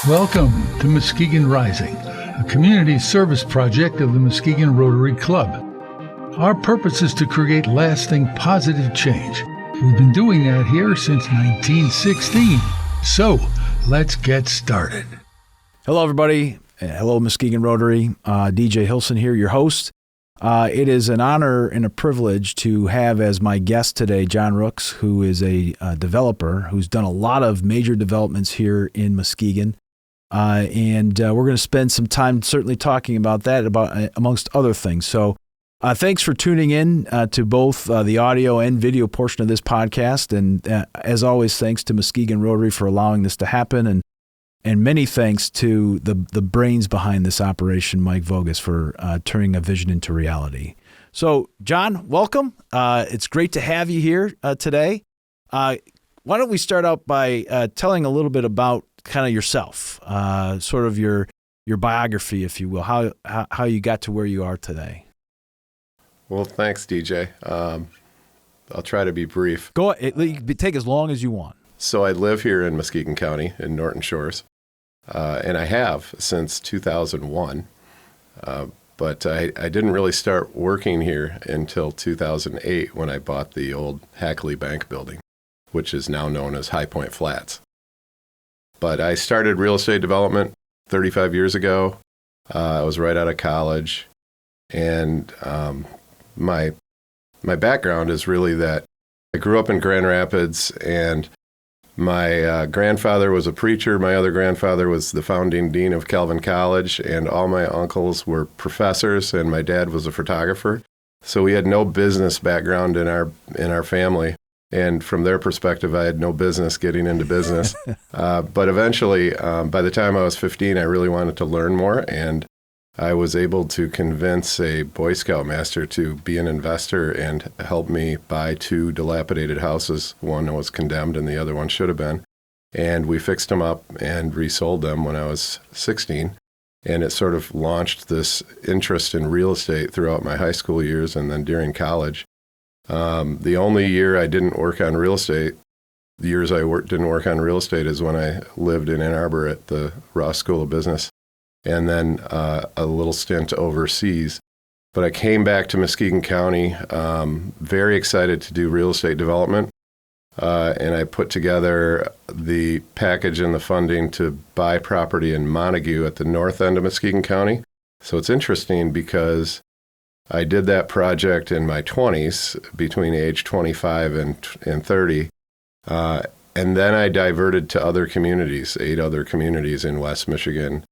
Welcome to Muskegon Rising, a community service project of the Muskegon Rotary Club. Our purpose is to create lasting positive change. We've been doing that here since 1916. So, let's get started. Hello, everybody. Hello, Muskegon Rotary. DJ Hilson here, your host. It is an honor and a privilege to have as my guest today Jon Rooks, who is a developer who's done a lot of major developments here in Muskegon. And we're going to spend some time certainly talking about that, amongst other things. So thanks for tuning in to both the audio and video portion of this podcast. And as always, thanks to Muskegon Rotary for allowing this to happen. And many thanks to the brains behind this operation, Mike Vogus, for turning a vision into reality. So, Jon, welcome. It's great to have you here today. Why don't we start out by telling a little bit about kind of yourself, sort of your biography, if you will, how you got to where you are today. Well, thanks, DJ. I'll try to be brief. Go ahead. Take as long as you want. So I live here in Muskegon County in Norton Shores, and I have since 2001. But I didn't really start working here until 2008 when I bought the old Hackley Bank building, which is now known as High Point Flats. But I started real estate development 35 years ago. I was right out of college, and my background is really that I grew up in Grand Rapids, and my grandfather was a preacher. My other grandfather was the founding dean of Calvin College, and all my uncles were professors, and my dad was a photographer. So we had no business background in our family. And from their perspective, I had no business getting into business. But eventually, by the time I was 15, I really wanted to learn more. And I was able to convince a Boy Scout master to be an investor and help me buy two dilapidated houses. One was condemned and the other one should have been. And we fixed them up and resold them when I was 16. And it sort of launched this interest in real estate throughout my high school years and then during college. The only year I didn't work on real estate, the years I didn't work on real estate is when I lived in Ann Arbor at the Ross School of Business, and then a little stint overseas. But I came back to Muskegon County, very excited to do real estate development, and I put together the package and the funding to buy property in Montague at the north end of Muskegon County. So it's interesting because I did that project in my 20s, between age 25 and 30, and then I diverted to other communities, 8 other communities in West Michigan,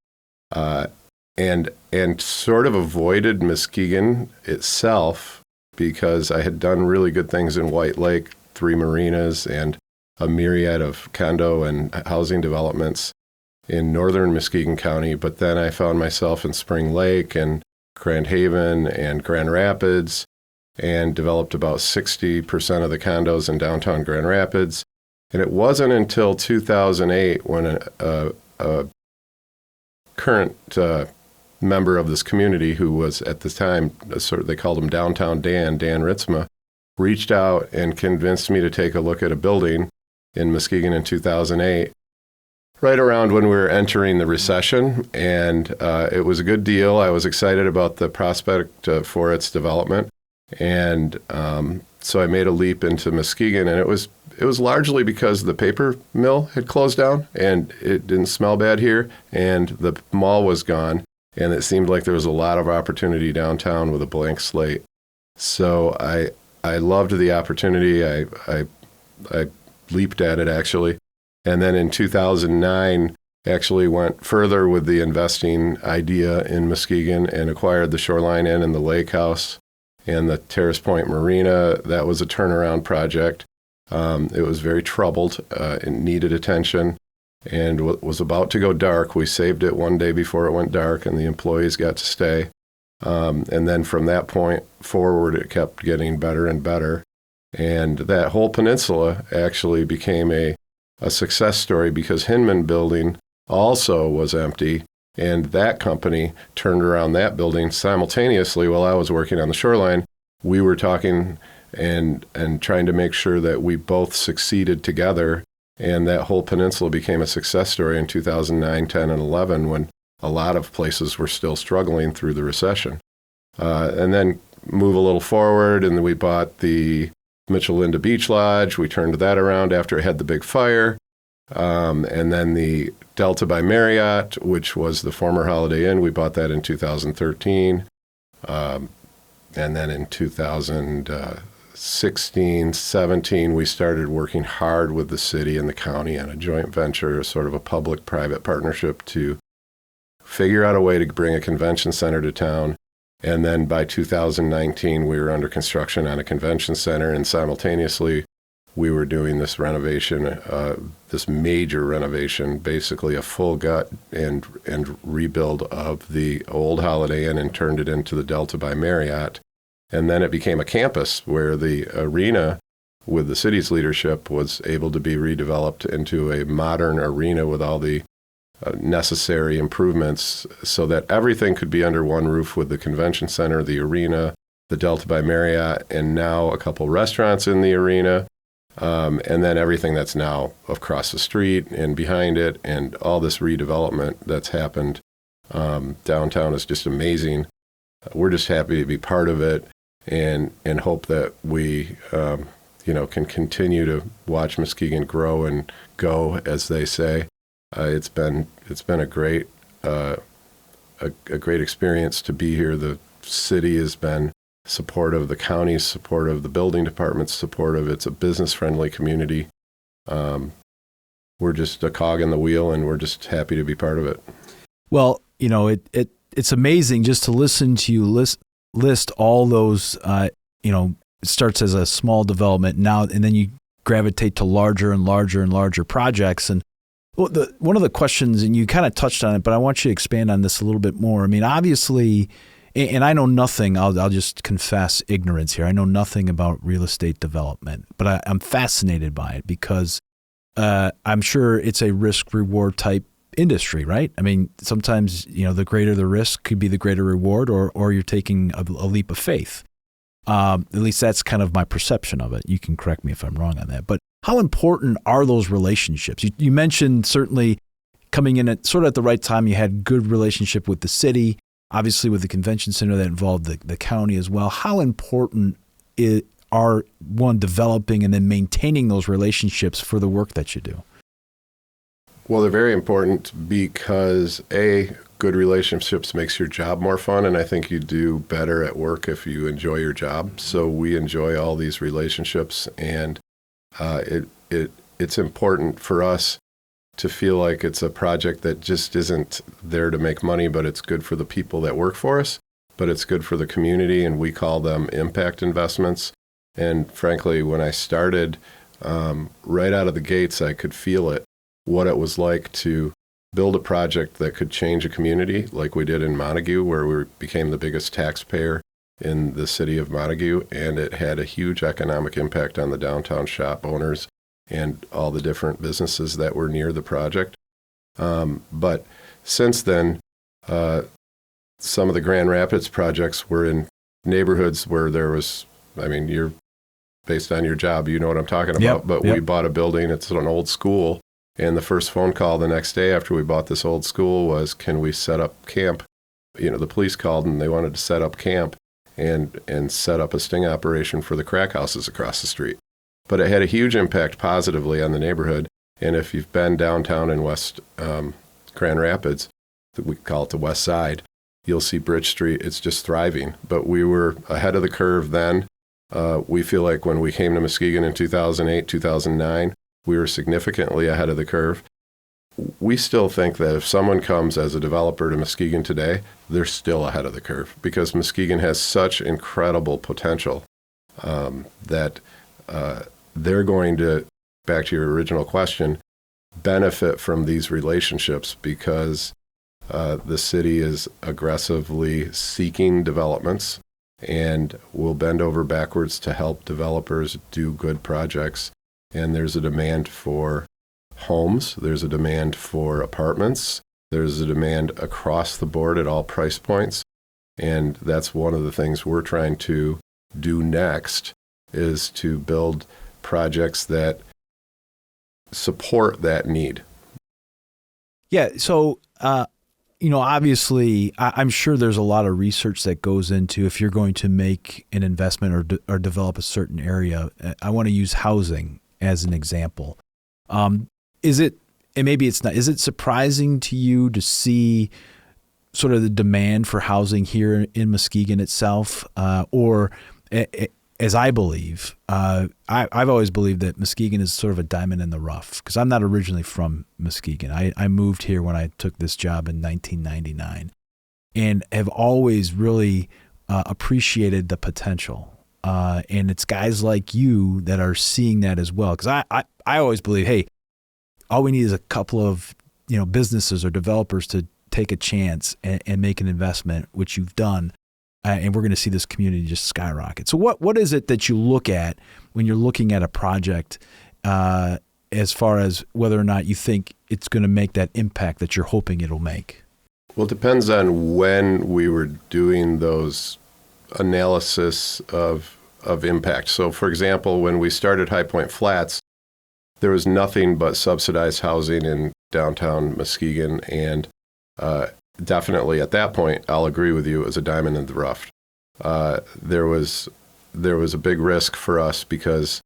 and sort of avoided Muskegon itself because I had done really good things in White Lake, 3 marinas, and a myriad of condo and housing developments in northern Muskegon County, but then I found myself in Spring Lake and Grand Haven and Grand Rapids, and developed about 60% of the condos in downtown Grand Rapids. And it wasn't until 2008 when a current member of this community, who was at the time, they called him Downtown Dan Ritzma, reached out and convinced me to take a look at a building in Muskegon in 2008. Right around when we were entering the recession, and it was a good deal. I was excited about the prospect for its development, and so I made a leap into Muskegon, and it was largely because the paper mill had closed down, and it didn't smell bad here, and the mall was gone, and it seemed like there was a lot of opportunity downtown with a blank slate. So I loved the opportunity. I leaped at it, actually. And then in 2009, actually went further with the investing idea in Muskegon and acquired the Shoreline Inn and the Lake House and the Terrace Point Marina. That was a turnaround project. It was very troubled. It needed attention and was about to go dark. We saved it one day before it went dark, and the employees got to stay. And then from that point forward, it kept getting better and better. And that whole peninsula actually became a success story because Hinman Building also was empty, and that company turned around that building simultaneously while I was working on the Shoreline. We were talking and trying to make sure that we both succeeded together And that whole peninsula became a success story in 2009, 10, and 11 when a lot of places were still struggling through the recession. And then move a little forward, and then we bought the Mitchell Linda Beach Lodge. We turned that around after it had the big fire. And then the Delta by Marriott, which was the former Holiday Inn, we bought that in 2013. And then in 2016, 17, we started working hard with the city and the county on a joint venture, sort of a public-private partnership to figure out a way to bring a convention center to town. And then by 2019, we were under construction on a convention center, and simultaneously, we were doing this renovation, this major renovation, basically a full gut and rebuild of the old Holiday Inn and turned it into the Delta by Marriott. And then it became a campus where the arena, with the city's leadership, was able to be redeveloped into a modern arena with all the necessary improvements so that everything could be under one roof with the convention center, the arena, the Delta by Marriott, and now a couple restaurants in the arena, and then everything that's now across the street and behind it, and all this redevelopment that's happened downtown is just amazing. We're just happy to be part of it and hope that we can continue to watch Muskegon grow and go, as they say. It's been a great experience to be here. The city has been supportive, the county's supportive, the building department's supportive. It's a business-friendly community. We're just a cog in the wheel, and we're just happy to be part of it. Well, it's amazing just to listen to you list all those. It starts as a small development now, and then you gravitate to larger and larger and larger projects. And one of the questions, and you kind of touched on it, but I want you to expand on this a little bit more. I mean, obviously, and I know nothing, I'll just confess ignorance here. I know nothing about real estate development, but I'm fascinated by it because I'm sure it's a risk-reward type industry, right? I mean, sometimes, the greater the risk could be the greater reward, or you're taking a leap of faith. At least that's kind of my perception of it. You can correct me if I'm wrong on that. But how important are those relationships? You mentioned certainly coming in at the right time. You had good relationship with the city, obviously with the convention center that involved the county as well. How important are developing and then maintaining those relationships for the work that you do? Well, they're very important because good relationships makes your job more fun, and I think you do better at work if you enjoy your job. So we enjoy all these relationships, and it's important for us to feel like it's a project that just isn't there to make money, but it's good for the people that work for us, but it's good for the community, and we call them impact investments. And frankly, when I started, right out of the gates, I could feel it, what it was like to build a project that could change a community like we did in Montague, where we became the biggest taxpayer in the city of Montague, and it had a huge economic impact on the downtown shop owners and all the different businesses that were near the project. But since then, some of the Grand Rapids projects were in neighborhoods where there was, you're based on your job, you know what I'm talking about, but we bought a building, it's an old school, and the first phone call the next day after we bought this old school was, can we set up camp? The police called and they wanted to set up camp and set up a sting operation for the crack houses across the street. But it had a huge impact positively on the neighborhood. And if you've been downtown in West Grand Rapids, we call it the West Side, you'll see Bridge Street. It's just thriving. But we were ahead of the curve then. We feel like when we came to Muskegon in 2008, 2009, we were significantly ahead of the curve. We still think that if someone comes as a developer to Muskegon today, they're still ahead of the curve because Muskegon has such incredible potential that they're going to, back to your original question, benefit from these relationships because the city is aggressively seeking developments and will bend over backwards to help developers do good projects. And there's a demand for homes, there's a demand for apartments, there's a demand across the board at all price points. And that's one of the things we're trying to do next is to build projects that support that need. Yeah. So, obviously, I'm sure there's a lot of research that goes into if you're going to make an investment or develop a certain area. I want to use housing as an example. Is it, and maybe it's not, is it surprising to you to see sort of the demand for housing here in Muskegon itself? Or as I believe, I've always believed that Muskegon is sort of a diamond in the rough, because I'm not originally from Muskegon. I moved here when I took this job in 1999 and have always really appreciated the potential. And it's guys like you that are seeing that as well. Because I always believe, hey, all we need is a couple of businesses or developers to take a chance and make an investment, which you've done. And we're going to see this community just skyrocket. So what is it that you look at when you're looking at a project as far as whether or not you think it's going to make that impact that you're hoping it'll make? Well, it depends on when we were doing those analysis of impact. So, for example, when we started High Point Flats, there was nothing but subsidized housing in downtown Muskegon, and definitely at that point, I'll agree with you, it was a diamond in the rough. There was a big risk for us because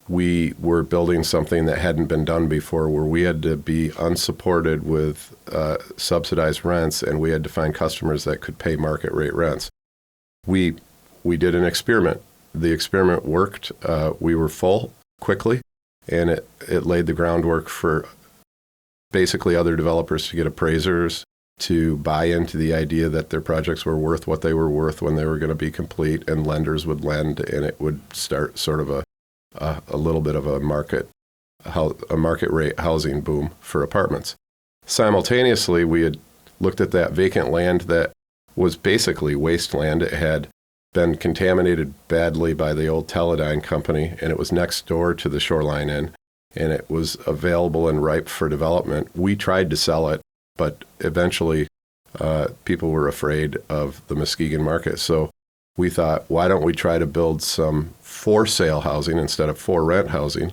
we were building something that hadn't been done before, where we had to be unsupported with subsidized rents, and we had to find customers that could pay market rate rents. We did an experiment. The experiment worked. We were full quickly, and it laid the groundwork for basically other developers to get appraisers to buy into the idea that their projects were worth what they were worth when they were going to be complete, and lenders would lend, and it would start sort of a little bit of a market rate housing boom for apartments. Simultaneously, we had looked at that vacant land that was basically wasteland. It had been contaminated badly by the old Teledyne company, and it was next door to the Shoreline Inn, and it was available and ripe for development. We tried to sell it, but eventually people were afraid of the Muskegon market. So we thought, why don't we try to build some for-sale housing instead of for-rent housing?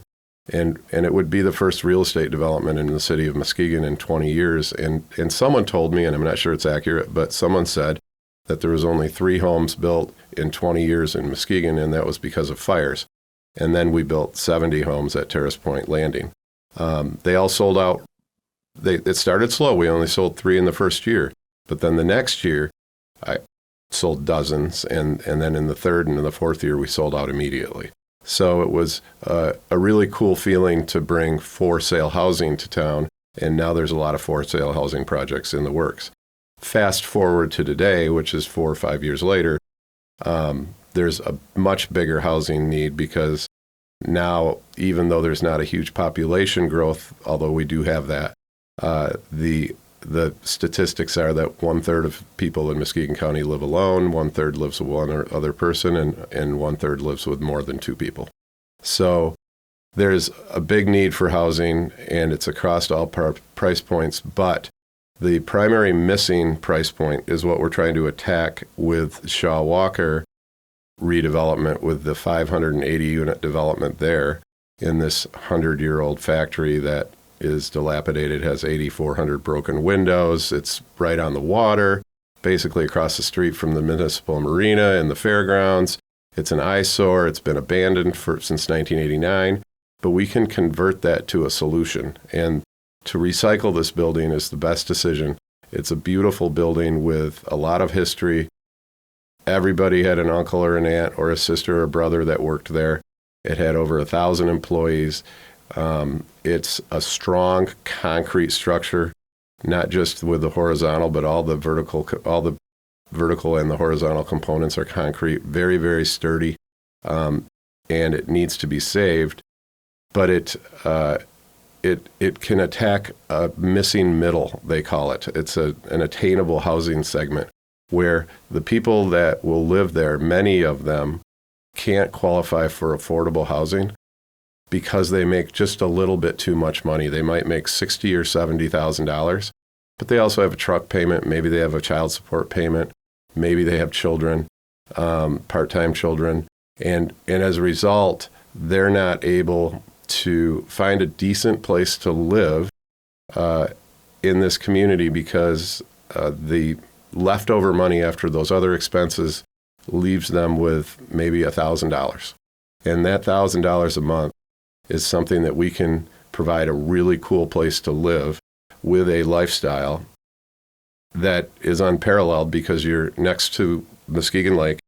And it would be the first real estate development in the city of Muskegon in 20 years. And someone told me, and I'm not sure it's accurate, but someone said that there was only 3 homes built in 20 years in Muskegon, and that was because of fires. And then we built 70 homes at Terrace Point Landing. They all sold out. It started slow. We only sold 3 in the first year. But then the next year, I sold dozens. And then in the third and in the fourth year, we sold out immediately. So it was a really cool feeling to bring for-sale housing to town. And now there's a lot of for-sale housing projects in the works. Fast forward to today, which is 4 or 5 years later, there's a much bigger housing need, because now, even though there's not a huge population growth, although we do have that, the statistics are that 1/3 of people in Muskegon County live alone, 1/3 lives with one or other person, and 1/3 lives with more than 2 people. So there's a big need for housing, and it's across all price points, but the primary missing price point is what we're trying to attack with Shaw Walker redevelopment, with the 580 unit development there in this 100-year-old factory that is dilapidated, has 8,400 broken windows. It's right on the water, basically across the street from the municipal marina and the fairgrounds. It's an eyesore. It's been abandoned since 1989, but we can convert that to a solution. And to recycle this building is the best decision. It's a beautiful building with a lot of history. Everybody had an uncle or an aunt or a sister or a brother that worked there. It had over 1,000 employees. It's a strong concrete structure, not just with the horizontal, but all the vertical and the horizontal components are concrete, very, very sturdy, and it needs to be saved. But it can attack a missing middle, they call it. It's an attainable housing segment where the people that will live there, many of them can't qualify for affordable housing because they make just a little bit too much money. They might make $60,000 or $70,000, but they also have a truck payment. Maybe they have a child support payment. Maybe they have children, part-time children. And as a result, they're not able to find a decent place to live in this community, because the leftover money after those other expenses leaves them with maybe $1,000. And that $1,000 a month is something that we can provide a really cool place to live with a lifestyle that is unparalleled, because you're next to Muskegon Lake.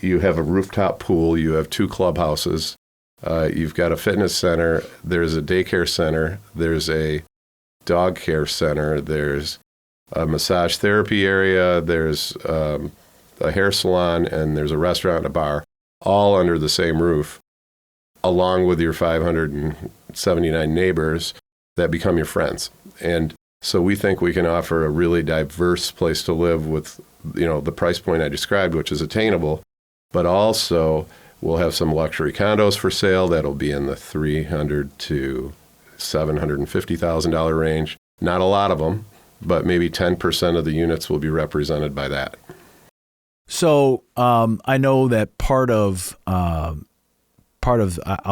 You have a rooftop pool. You have 2 clubhouses. You've got a fitness center. There's a daycare center. There's a dog care center. There's a massage therapy area. There's a hair salon, and there's a restaurant and a bar, all under the same roof, along with your 579 neighbors that become your friends. And so we think we can offer a really diverse place to live with, the price point I described, which is attainable, but also we'll have some luxury condos for sale that'll be in the $300,000 to $750,000 range. Not a lot of them, but maybe 10% of the units will be represented by that. So I know that part of I'll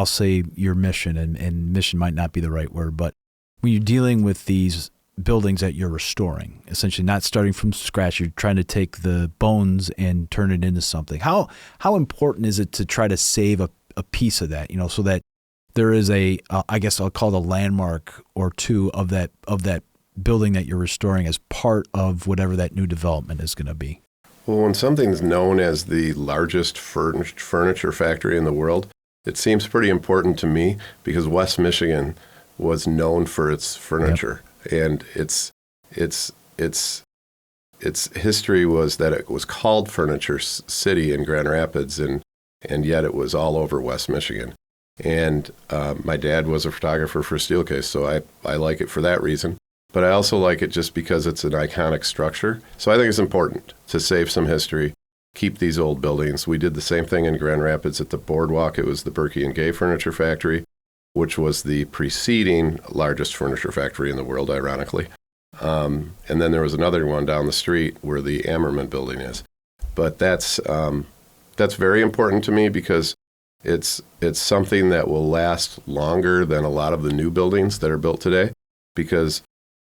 say your mission, and mission might not be the right word, but when you're dealing with these buildings that you're restoring, essentially not starting from scratch, you're trying to take the bones and turn it into something. How important is it to try to save a piece of that, so that there is I guess I'll call it a landmark or two of that building that you're restoring as part of whatever that new development is going to be? Well, when something's known as the largest furniture factory in the world, it seems pretty important to me, because West Michigan was known for its furniture. Yep. And its history was that it was called Furniture City in Grand Rapids, and yet it was all over West Michigan. And my dad was a photographer for Steelcase, so I like it for that reason. But I also like it just because it's an iconic structure. So I think it's important to save some history, keep these old buildings. We did the same thing in Grand Rapids at the Boardwalk. It was the Berkey and Gay Furniture Factory, which was the preceding largest furniture factory in the world, ironically. And then there was another one down the street where the Ammerman building is. But that's very important to me, because it's something that will last longer than a lot of the new buildings that are built today, because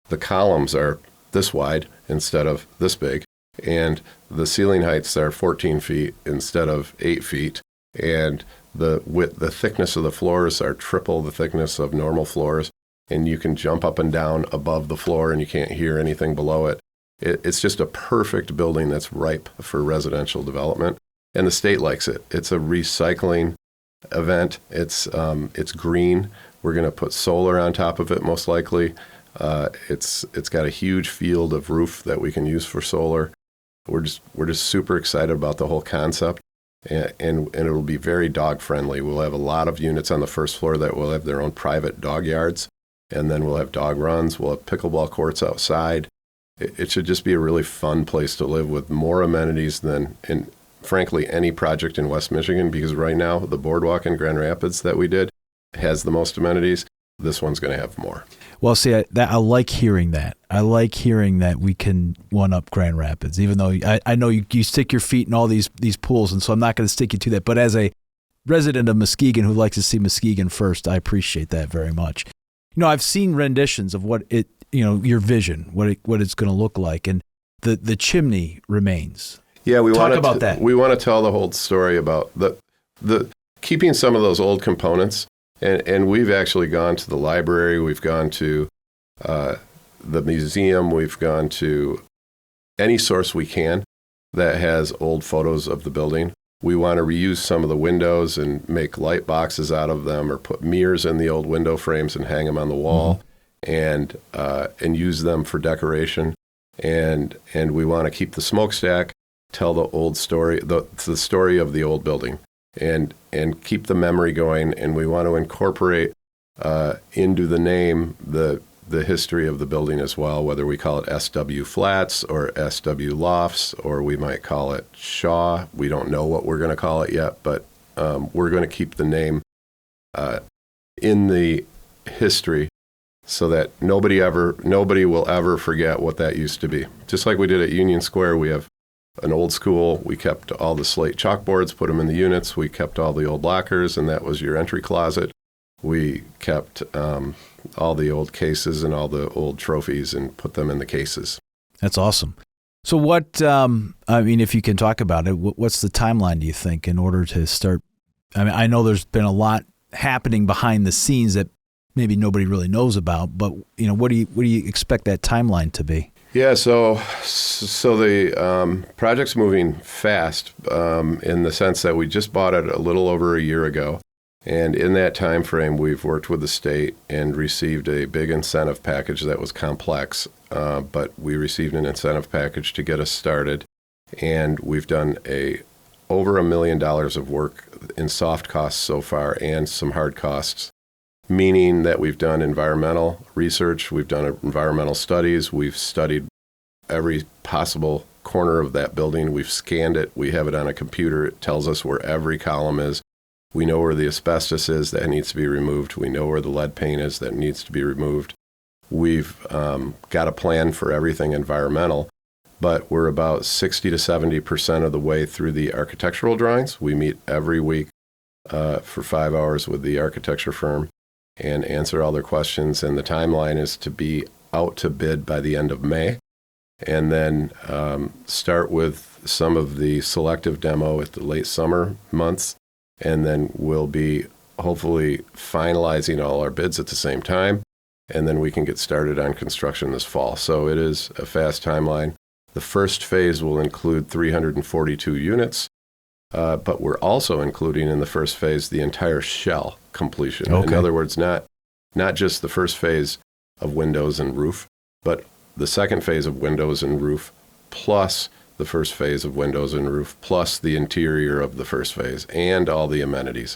the columns are this wide instead of this big, and the ceiling heights are 14 feet instead of 8 feet, and the thickness of the floors are triple the thickness of normal floors, and you can jump up and down above the floor and you can't hear anything below it. It's just a perfect building that's ripe for residential development, and the state likes it. It's a recycling event. It's green. We're going to put solar on top of it, most likely. It's got a huge field of roof that we can use for solar. We're just super excited about the whole concept, and it'll be very dog friendly. We'll have a lot of units on the first floor that will have their own private dog yards, and then we'll have dog runs. We'll have pickleball courts outside. It should just be a really fun place to live with more amenities than, frankly, any project in West Michigan, because right now the Boardwalk in Grand Rapids that we did has the most amenities. This one's going to have more. Well, see, I like hearing that. I like hearing that we can one-up Grand Rapids, even though I know you stick your feet in all these pools, and so I'm not going to stick you to that. But as a resident of Muskegon who likes to see Muskegon first, I appreciate that very much. I've seen renditions of what your vision, what it's going to look like, and the chimney remains. Yeah, we want to talk about that. We want to tell the whole story about the keeping some of those old components. And we've actually gone to the library, we've gone to the museum, we've gone to any source we can that has old photos of the building. We want to reuse some of the windows and make light boxes out of them, or put mirrors in the old window frames and hang them on the wall, and use them for decoration. And we want to keep the smokestack, tell the old story, the story of the old building. And keep the memory going, and we want to incorporate into the name the history of the building as well, whether we call it SW Flats or SW Lofts, or we might call it Shaw. We don't know what we're going to call it yet, but we're going to keep the name in the history, so that nobody will ever forget what that used to be. Just like we did at Union Square, we have an old school. We kept all the slate chalkboards, put them in the units. We kept all the old lockers, and that was your entry closet. we kept all the old cases and all the old trophies and put them in the cases. That's awesome. So what, if you can talk about it, what's the timeline, do you think, in order to start? I know there's been a lot happening behind the scenes that maybe nobody really knows about, but what do you expect that timeline to be? Yeah, so the project's moving fast in the sense that we just bought it a little over a year ago. And in that time frame, we've worked with the state and received a big incentive package that was complex, but we received an incentive package to get us started. And we've done over $1 million of work in soft costs so far and some hard costs, meaning that we've done environmental research, we've done environmental studies, we've studied every possible corner of that building, we've scanned it, we have it on a computer, it tells us where every column is. We know where the asbestos is that needs to be removed. We know where the lead paint is that needs to be removed. We've got a plan for everything environmental, but we're about 60 to 70% of the way through the architectural drawings. We meet every week for 5 hours with the architecture firm and answer all their questions. And the timeline is to be out to bid by the end of May, and then start with some of the selective demo at the late summer months. And then we'll be hopefully finalizing all our bids at the same time, and then we can get started on construction this fall. So it is a fast timeline. The first phase will include 342 units, but we're also including in the first phase the entire shell completion. Okay. In other words, not just the first phase of windows and roof, but the second phase of windows and roof, plus the first phase of windows and roof, plus the interior of the first phase and all the amenities.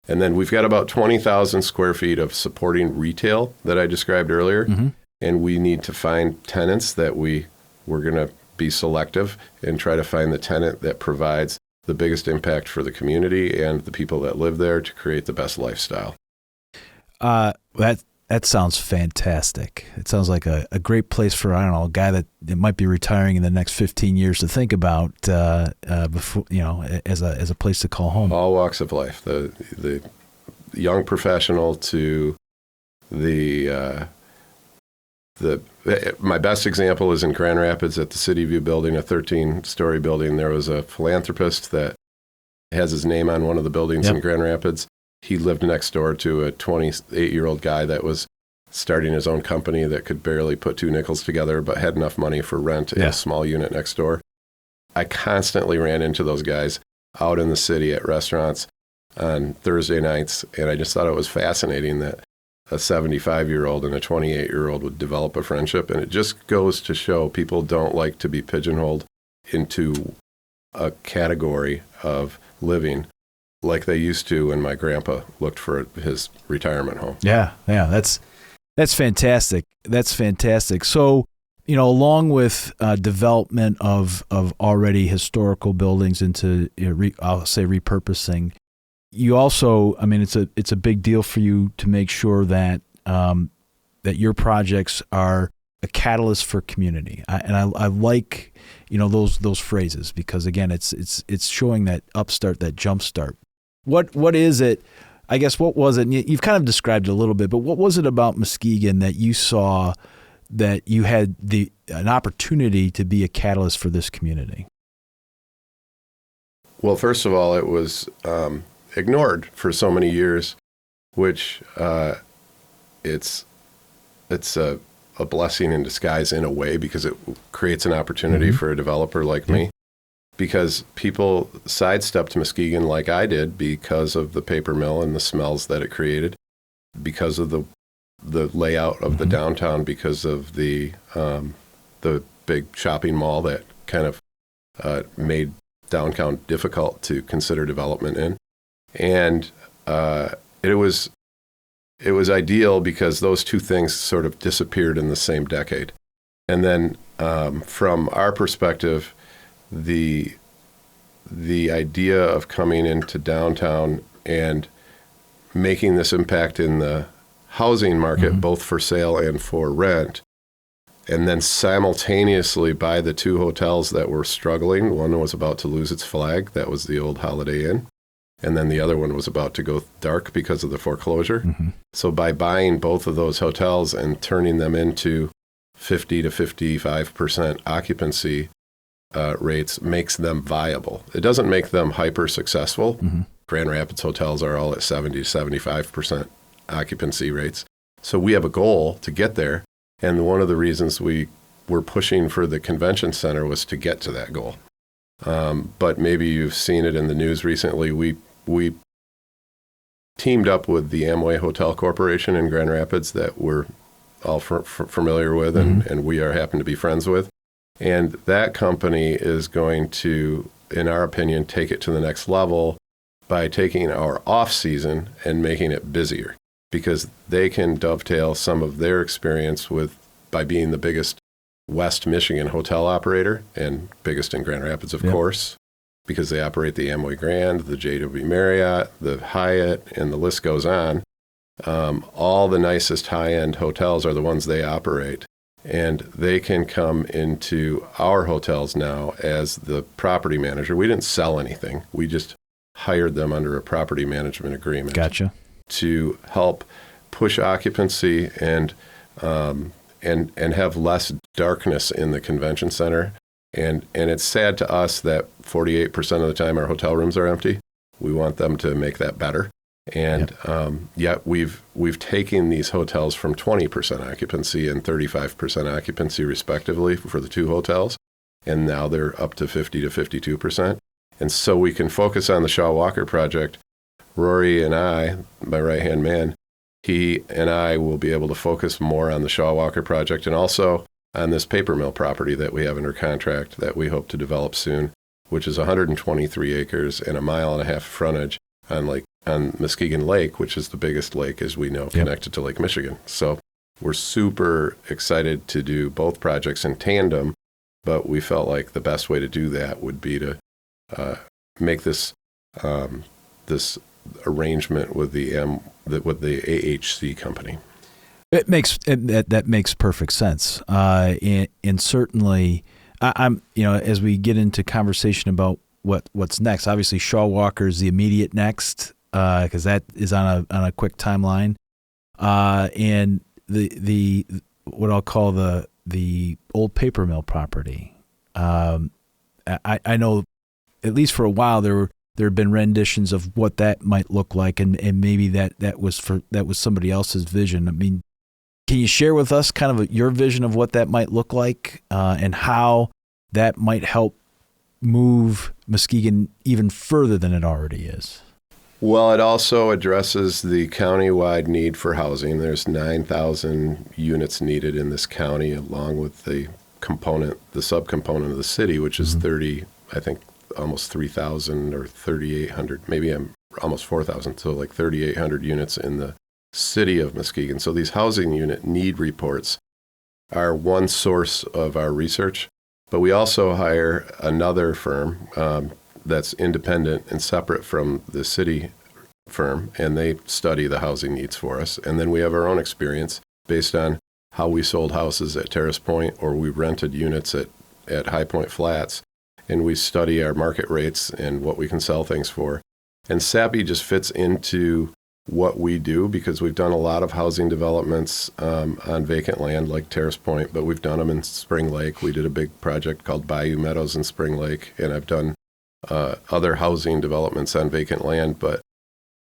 And then we've got about 20,000 square feet of supporting retail that I described earlier. Mm-hmm. And we need to find tenants that we're going to be selective and try to find the tenant that provides the biggest impact for the community and the people that live there to create the best lifestyle. That sounds fantastic. It sounds like a great place for, a guy that might be retiring in the next 15 years to think about before, as a place to call home. All walks of life, the young professional to my best example is in Grand Rapids at the City View building, a 13-story building. There was a philanthropist that has his name on one of the buildings in Grand Rapids. He lived next door to a 28-year-old guy that was starting his own company that could barely put two nickels together, but had enough money for rent in a small unit next door. I constantly ran into those guys out in the city at restaurants on Thursday nights, and I just thought it was fascinating that a 75-year-old and a 28-year-old would develop a friendship. And it just goes to show people don't like to be pigeonholed into a category of living like they used to when my grandpa looked for his retirement home. Yeah, that's fantastic. That's fantastic. So, along with development of already historical buildings into, I'll say repurposing, you also, it's a big deal for you to make sure that that your projects are a catalyst for community. I like, those phrases, because again, it's showing that upstart, that jumpstart. What is it? I guess what was it? You've kind of described it a little bit, but what was it about Muskegon that you saw that you had an opportunity to be a catalyst for this community? Well, first of all, it was ignored for so many years, which it's a blessing in disguise in a way, because it creates an opportunity for a developer like me. Because people sidestepped Muskegon like I did because of the paper mill and the smells that it created, because of the layout of the downtown, because of the big shopping mall that kind of made downtown difficult to consider development in. And it was ideal because those two things sort of disappeared in the same decade. And then from our perspective, the idea of coming into downtown and making this impact in the housing market, both for sale and for rent, and then simultaneously buy the two hotels that were struggling. One was about to lose its flag. That was the old Holiday Inn. and then the other one was about to go dark because of the foreclosure. So by buying both of those hotels and turning them into 50 to 55% occupancy rates makes them viable. It doesn't make them hyper successful. Grand Rapids hotels are all at 70 to 75% occupancy rates. So we have a goal to get there. And one of the reasons we were pushing for the convention center was to get to that goal. But maybe you've seen it in the news recently. We teamed up with the Amway Hotel Corporation in Grand Rapids that we're all familiar with and we happen to be friends with. And that company is going to, in our opinion, take it to the next level by taking our off-season and making it busier, because they can dovetail some of their experience by being the biggest West Michigan hotel operator and biggest in Grand Rapids, of course, because they operate the Amway Grand, the JW Marriott, the Hyatt, and the list goes on. All the nicest high-end hotels are the ones they operate, and they can come into our hotels now as the property manager. We didn't sell anything. We just hired them under a property management agreement. Gotcha. To help push occupancy and have less darkness in the convention center. And it's sad to us that 48% of the time our hotel rooms are empty. We want them to make that better. And yet we've taken these hotels from 20% occupancy and 35% occupancy respectively for the two hotels, and now they're up to 50 to 52%. And so we can focus on the Shaw Walker project. Rory and I, my right-hand man, he and I will be able to focus more on the Shaw Walker project and also on this paper mill property that we have under contract that we hope to develop soon, which is 123 acres and a mile and a half frontage on Muskegon Lake, which is the biggest lake, as we know, connected to Lake Michigan. So we're super excited to do both projects in tandem, but we felt like the best way to do that would be to make this this arrangement with the AHC company. That makes perfect sense, and certainly, I'm as we get into conversation about what's next. Obviously, Shaw Walker is the immediate next because that is on a quick timeline, and the what I'll call the old paper mill property. I know at least for a while there have been renditions of what that might look like, and maybe that was somebody else's vision. I mean, can you share with us kind of your vision of what that might look like and how that might help move Muskegon even further than it already is? Well, it also addresses the county-wide need for housing. There's 9,000 units needed in this county, along with the subcomponent of the city, which is 30, I think, almost 3,000 or 3,800, maybe almost 4,000, so like 3,800 units in the city of Muskegon. So these housing unit need reports are one source of our research, but we also hire another firm that's independent and separate from the city firm, and they study the housing needs for us. And then we have our own experience based on how we sold houses at Terrace Point or we rented units at High Point Flats, and we study our market rates and what we can sell things for. And SAPI just fits into what we do because we've done a lot of housing developments on vacant land like Terrace Point, but we've done them in Spring Lake. We did a big project called Bayou Meadows in Spring Lake, and I've done other housing developments on vacant land. But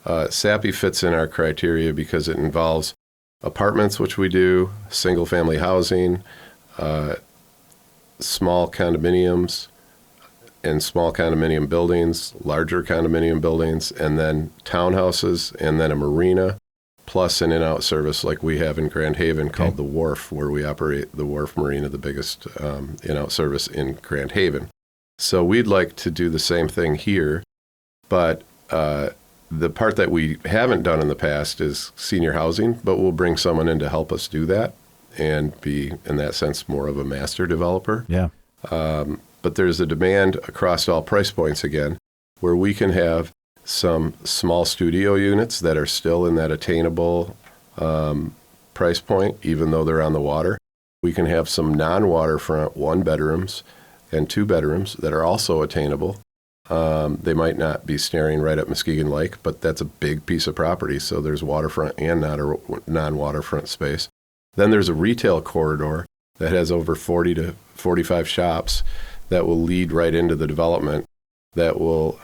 SAPI fits in our criteria because it involves apartments, which we do, single-family housing, small condominiums, and small condominium buildings, larger condominium buildings, and then townhouses, and then a marina, plus an in-out service like we have in Grand Haven called the Wharf, where we operate the Wharf Marina, the biggest in-out service in Grand Haven. So we'd like to do the same thing here, but the part that we haven't done in the past is senior housing, but we'll bring someone in to help us do that and be, in that sense, more of a master developer. Yeah. But there's a demand across all price points again, where we can have some small studio units that are still in that attainable price point, even though they're on the water. We can have some non-waterfront 1 bedrooms and 2 bedrooms that are also attainable. They might not be staring right at Muskegon Lake, but that's a big piece of property, so there's waterfront and non-waterfront space. Then there's a retail corridor that has over 40 to 45 shops that will lead right into the development, that will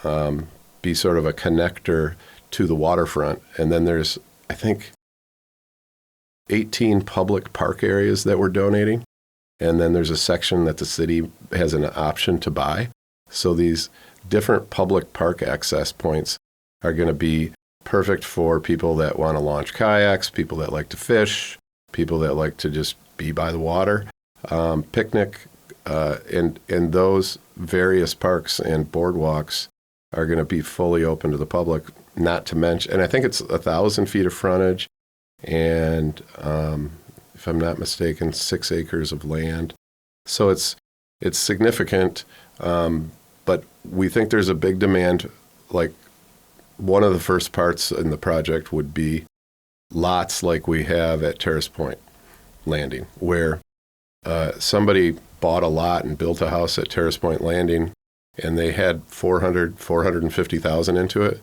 be sort of a connector to the waterfront. And then there's, I think, 18 public park areas that we're donating. And then there's a section that the city has an option to buy. So these different public park access points are going to be perfect for people that want to launch kayaks, people that like to fish, people that like to just be by the water, picnic, and those various parks and boardwalks are going to be fully open to the public, not to mention, and I think it's 1,000 feet of frontage and, if I'm not mistaken, 6 acres of land. So it's significant, but we think there's a big demand. Like, one of the first parts in the project would be lots like we have at Terrace Point Landing, where somebody bought a lot and built a house at Terrace Point Landing, and they had $450,000 into it.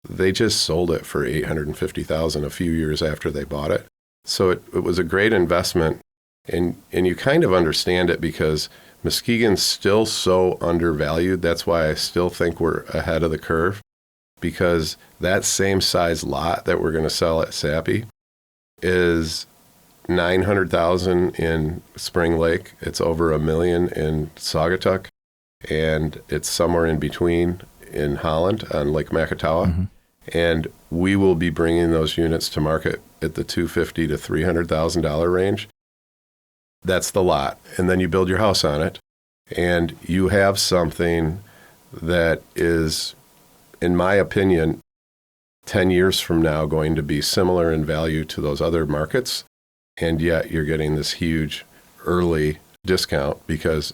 They just sold it for $850,000 a few years after they bought it. So it was a great investment, and you kind of understand it because Muskegon's still so undervalued. That's why I still think we're ahead of the curve, because that same size lot that we're going to sell at Sappi is $900,000 in Spring Lake. It's over $1 million in Saugatuck, and it's somewhere in between in Holland on Lake Makatawa. Mm-hmm. And we will be bringing those units to market at the $250,000 to $300,000 range. That's the lot. And then you build your house on it, and you have something that is, in my opinion, 10 years from now going to be similar in value to those other markets. And yet you're getting this huge early discount because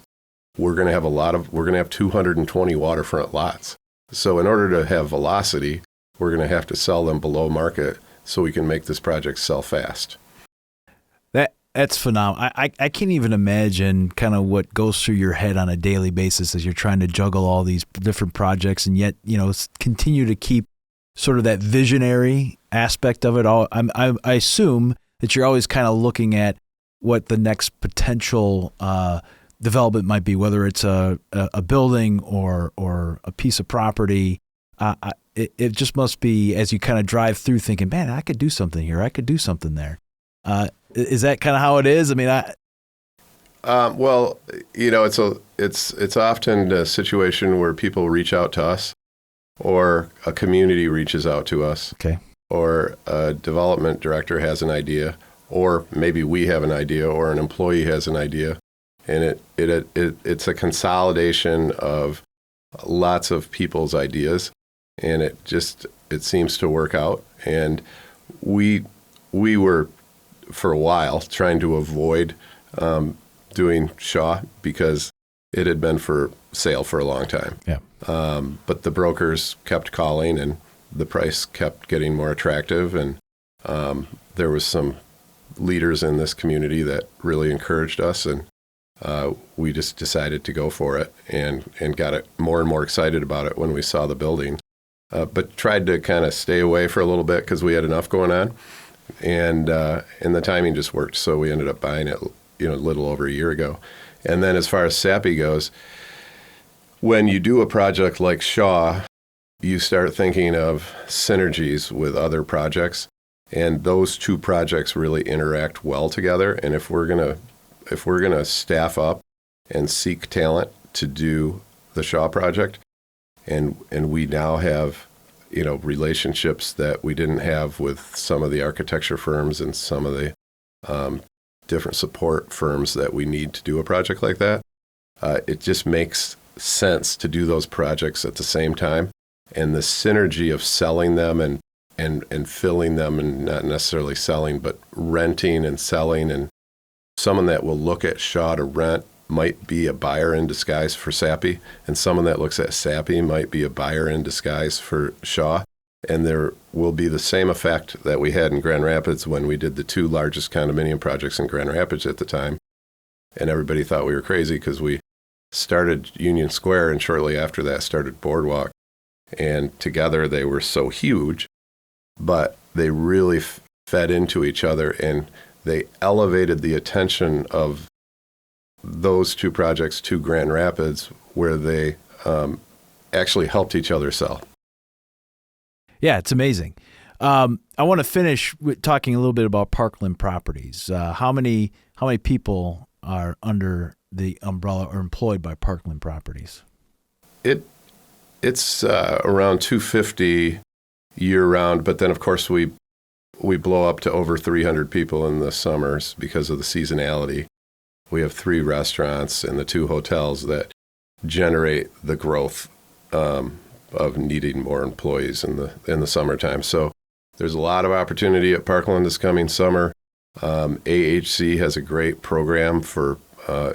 we're going to have 220 waterfront lots. So in order to have velocity, we're going to have to sell them below market so we can make this project sell fast. That's phenomenal. I can't even imagine kind of what goes through your head on a daily basis as you're trying to juggle all these different projects and yet, continue to keep sort of that visionary aspect of it all. I assume that you're always kind of looking at what the next potential development might be, whether it's a building or a piece of property. It just must be, as you kind of drive through, thinking, man, I could do something here. I could do something there. Is that kind of how it is? I mean, well, it's often a situation where people reach out to us, or a community reaches out to us, okay, or a development director has an idea, or maybe we have an idea, or an employee has an idea, and it's a consolidation of lots of people's ideas, and it seems to work out. And we were, for a while, trying to avoid doing Shaw because it had been for sale for a long time. Yeah. But the brokers kept calling, and the price kept getting more attractive, and there was some leaders in this community that really encouraged us, and we just decided to go for it and got it more and more excited about it when we saw the building, but tried to kind of stay away for a little bit because we had enough going on. And the timing just worked, so we ended up buying it, a little over a year ago. And then as far as Sappi goes, when you do a project like Shaw, you start thinking of synergies with other projects, and those two projects really interact well together. And if we're gonna staff up and seek talent to do the Shaw project, and we now have relationships that we didn't have with some of the architecture firms and some of the different support firms that we need to do a project like that. It just makes sense to do those projects at the same time. And the synergy of selling them and filling them, and not necessarily selling, but renting and selling, and someone that will look at Shaw to rent might be a buyer in disguise for Sappi, and someone that looks at Sappi might be a buyer in disguise for Shaw. And there will be the same effect that we had in Grand Rapids when we did the two largest condominium projects in Grand Rapids at the time. And everybody thought we were crazy because we started Union Square, and shortly after that started Boardwalk. And together they were so huge, but they really fed into each other, and they elevated the attention of those two projects to Grand Rapids, where they actually helped each other sell. Yeah, it's amazing. I want to finish with talking a little bit about Parkland Properties. How many people are under the umbrella or employed by Parkland Properties? It's around 250 year-round, but then, of course, we blow up to over 300 people in the summers because of the seasonality. We have 3 restaurants and the 2 hotels that generate the growth of needing more employees in the summertime. So there's a lot of opportunity at Parkland this coming summer. AHC has a great program for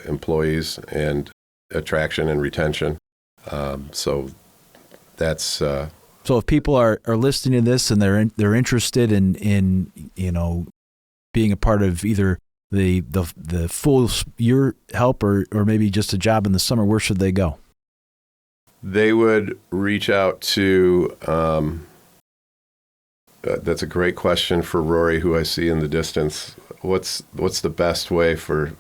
employees and attraction and retention. So that's so if people are listening to this and they're interested in being a part of either the full year help or maybe just a job in the summer, where should they go? They would reach out to that's a great question for Rory, who I see in the distance. What's the best way for? It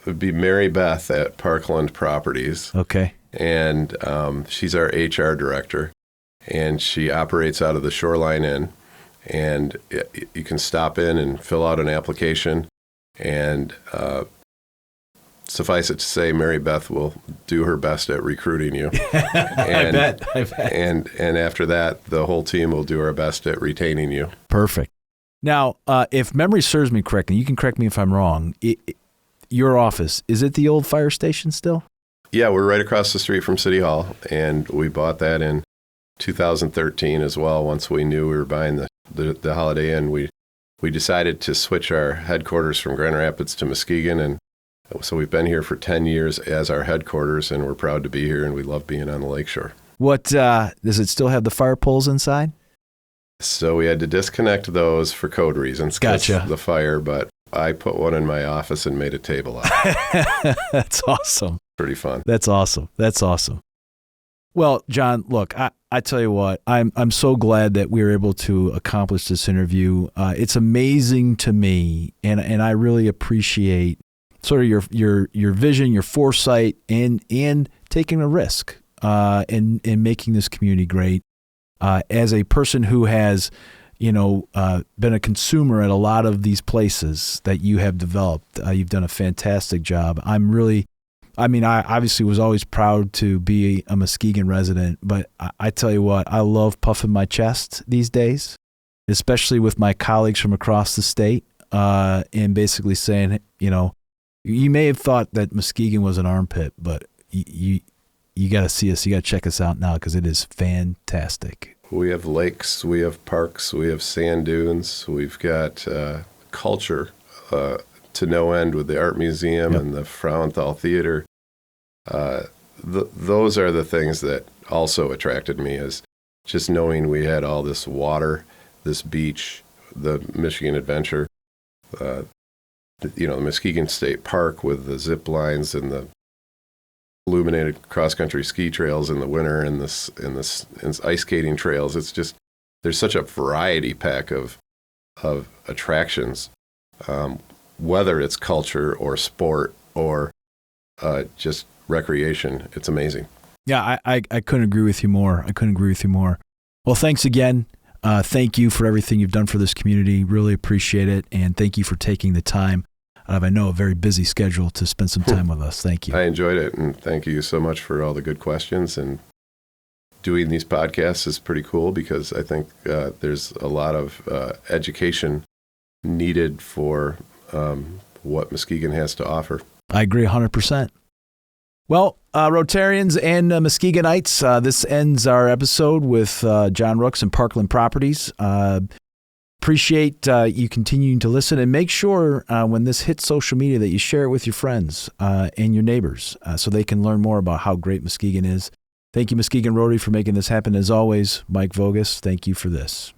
would be Mary Beth at Parkland Properties. Okay. And she's our HR director, and she operates out of the Shoreline Inn. And you can stop in and fill out an application, and suffice it to say, Mary Beth will do her best at recruiting you. And, I bet. And after that, the whole team will do our best at retaining you. Perfect. Now, if memory serves me correctly, you can correct me if I'm wrong. Your office, is it the old fire station still? Yeah, we're right across the street from City Hall, and we bought that in 2013 as well. Once we knew we were buying the Holiday Inn, we decided to switch our headquarters from Grand Rapids to Muskegon, and so we've been here for 10 years as our headquarters, and we're proud to be here, and we love being on the lakeshore. What does it still have the fire poles inside? So we had to disconnect those for code reasons. Gotcha. The fire, but I put one in my office and made a table out of it. That's awesome. Pretty fun. That's awesome. Well, Jon, look, I tell you what, I'm so glad that we were able to accomplish this interview. It's amazing to me, and I really appreciate sort of your vision, your foresight, and taking a risk and making this community great. As a person who has, been a consumer at a lot of these places that you have developed, you've done a fantastic job. I obviously was always proud to be a Muskegon resident, but I tell you what, I love puffing my chest these days, especially with my colleagues from across the state, and basically saying, you may have thought that Muskegon was an armpit, but you got to see us. You got to check us out now because it is fantastic. We have lakes, we have parks, we have sand dunes. We've got culture to no end with the art museum. Yep. And the Frauenthal Theater. Those are the things that also attracted me, is just knowing we had all this water, this beach, the Michigan Adventure, the Muskegon State Park with the zip lines and the illuminated cross-country ski trails in the winter and ice skating trails. It's just, there's such a variety pack of attractions, whether it's culture or sport or just recreation. It's amazing. Yeah, I couldn't agree with you more. Well, thanks again. Thank you for everything you've done for this community. Really appreciate it. And thank you for taking the time out of, I know, a very busy schedule to spend some time with us. Thank you. I enjoyed it. And thank you so much for all the good questions. And doing these podcasts is pretty cool because I think there's a lot of education needed for what Muskegon has to offer. I agree 100%. Well, Rotarians and Muskegonites, this ends our episode with Jon Rooks and Parkland Properties. Appreciate you continuing to listen, and make sure when this hits social media that you share it with your friends and your neighbors so they can learn more about how great Muskegon is. Thank you, Muskegon Rotary, for making this happen. As always, Mike Vogus, thank you for this.